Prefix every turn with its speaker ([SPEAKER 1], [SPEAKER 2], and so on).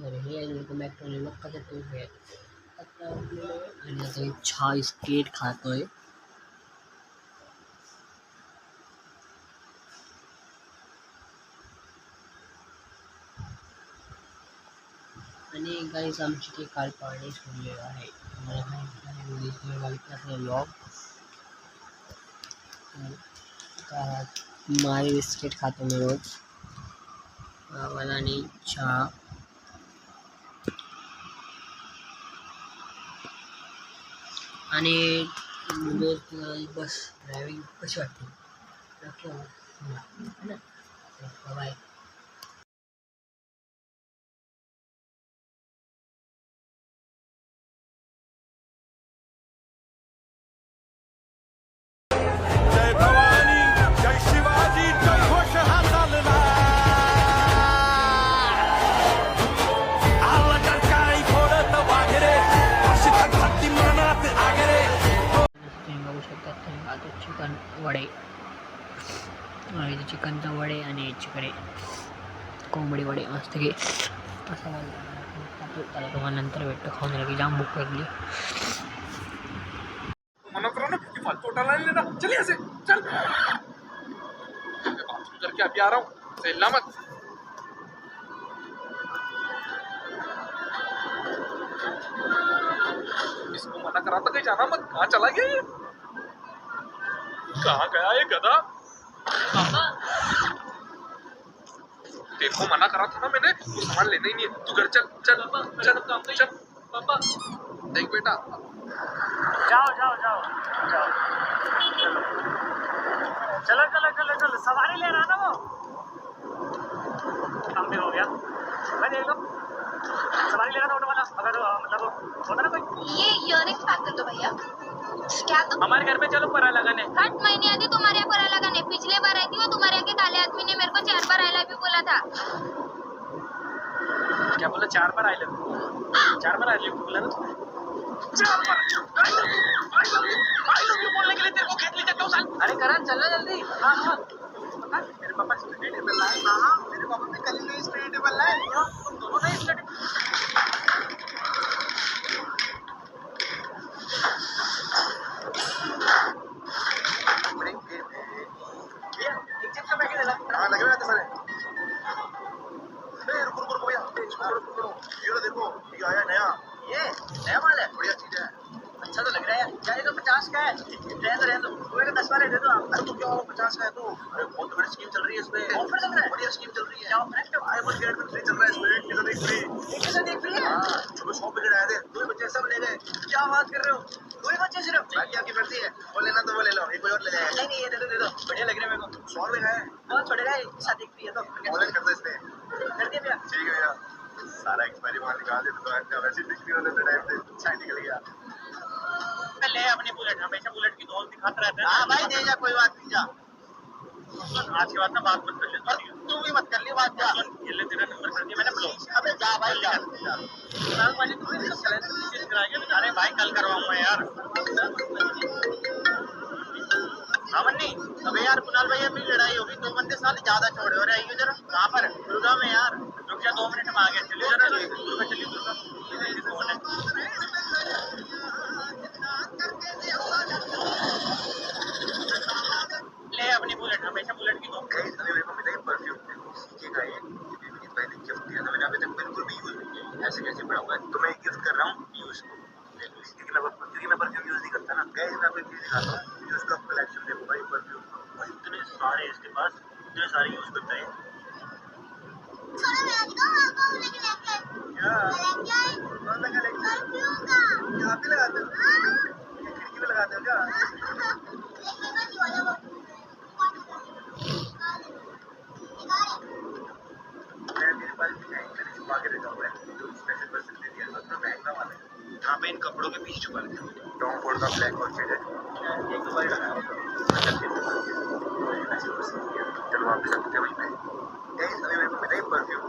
[SPEAKER 1] तर हे मॅक्रोनी मग कसं टोप आहे आता आणि आता एक चहा स्केट खातोय. आणि गाईज आमची ते काल पाणी सोडलेलं आहे. मला माहिती आहे ब्लॉग माझे बिस्किट खातो मी रोज मला आणि चहा. आणि रोज बस ड्रायव्हिंग कशी वाटते नक्की बाय.
[SPEAKER 2] जय भवानी जय शिवाजी जय घोष हा चालला आला तर काही फोडत वाघरे अशी भक्ती मनात आगरे.
[SPEAKER 1] तुम्ही बघू शकता तुम्ही आता चिकन वडे आणि चिकनचा वडे आणि याच्याकडे कोंबडी वडे मस्त की असं त्याला तुम्हाला नंतर भेटतो खाऊन झालं की जाम भूक लागली.
[SPEAKER 2] मना करो ना कि फालतू उठा लाइन लेना चलिए ऐसे चल बाथरूम करके अभी आ रहा हूँ सेलना मत. इसको मना करा था कहीं जाना मत. कहाँ चला गया ये कहाँ गया ये गधा. देखो मना करा था ना मैंने वो सामान लेना ही नहीं है. तू घर चल चल चल चल पापा देख बेटा
[SPEAKER 3] जाओ जाओ जाओ जाओ चलो चलो चलो चलो सवारी ले रहा ना वो काम भी हो गया. मैं देख लो सवारी ले रहा था ऑटो वाला अगर मतलब होता ना कोई.
[SPEAKER 4] ये इयरिंग्स पैक कर दो भैया. क्या तुम
[SPEAKER 3] हमारे घर पे चलो परा लगाने.
[SPEAKER 4] 8 महीने आधी तुम्हारे यहाँ परा लगाने. पिछले बार आई थी वो तुम्हारे यहाँ के काले आदमी ने मेरे को 4 बार आई लव यू बोला था.
[SPEAKER 3] क्या बोला 4 बार आई लव यू. 4 बार आई लव यू बोला ना तुमने. 4 बार आई लव यू बोलने के लिए तेरे को खेत ले जाता हूँ साल. अरे करण चलना जल्दी. हाँ हाँ मेरे पापा स्टडी टेबल लाए. हाँ मेरे पापा ने कल ही स्टडी टेबल लाए. तुम दोनों नहीं स्टडी लग रहा था सारे. रुको रुको भैया ये देखो ये आया नया. ये नया माल है बढ़िया चीज है. अच्छा तो लग रहा है क्या. ये तो 50 का है. रहने दो मेरे 10 वाले दे दो आप. अरे तो क्या हो 50 का है तो. अरे बहुत बड़ी स्कीम चल रही है इसमें. ऑफर चल रहा है बढ़िया स्कीम चल रही है. क्या ऑफर है. आई वन गेट फ्री चल रहा है इसमें. एक एक फ्री फ्री है. सुबह 100 पैकेट आए थे 2 बच्चे सब ले गए. क्या बात कर रहे हो 2 बच्चे सिर्फ. बाकी आपकी मर्जी है वो लेना तो वो ले लो. एक कोई और ले जाएगा. नहीं ये दे दो बढ़िया लग रहा है मेरे को. 100 में है बहुत छोड़ेगा शादी फ्री है तो ऑनलाइन कर दो इसमें. कर दिया भैया. ठीक है भैया सारा एक्सपायरी माल निकाल दे दुकान पे. वैसे बिक्री होने के टाइम पे अच्छा निकल गया. ले अपनी बुलेट हमेशा बुलेट की धौल दिखाता रहता है. हाँ भाई दे जा कोई बात नहीं. जा आज के बाद ना बात मत कर ले. तू भी मत कर ले बात. जा ये ले तेरा नंबर कर दिया मैंने ब्लॉक. अबे जा भाई जा. कल वाली तू इसका सैलरी चेंज कराएगा. अरे भाई कल करवाऊंगा यार. अमन नहीं अबे यार कुणाल भाई अपनी लड़ाई होगी 2 बंदे साल ज्यादा छोड़े हो रहे हैं. जरा कहाँ पर दुर्गा में यार. रुक जा 2 मिनट में आ गया. चलिए जरा दुर्गा चलिए दुर्गा. ले अपनी बुलेट हमेशा बुलेट की दो. मेरे को मिला परफ्यूम का ये पहले गिफ्ट दिया था मैंने. अभी तक बिल्कुल भी यूज नहीं किया. ऐसे कैसे पढ़ाऊंगा. तो मैं गिफ्ट कर रहा हूँ यूज क्योंकि मैं परफ्यूम यूज नहीं करता ना. गैस मैं कोई चीज दिखाता हूँ यूज का कलेक्शन देखो भाई. परफ्यूम इतने सारे इसके पास इतने सारे यूज करता है. यहाँ पे लगाते हो खिड़की में लगाते हो क्या. मेरे पास छुपा के रखा हुआ है जो स्पेशल पर्सन दे दिया था. महंगा वाला है. यहाँ पे इन कपड़ों के पीछे छुपा रखा है. टॉम फोर्ड का ब्लैक आउटफिट है. एक 2 बार लगाया होगा. चलो वापस आते हैं वहीं पे. अभी मेरे को मिला परफ्यूम.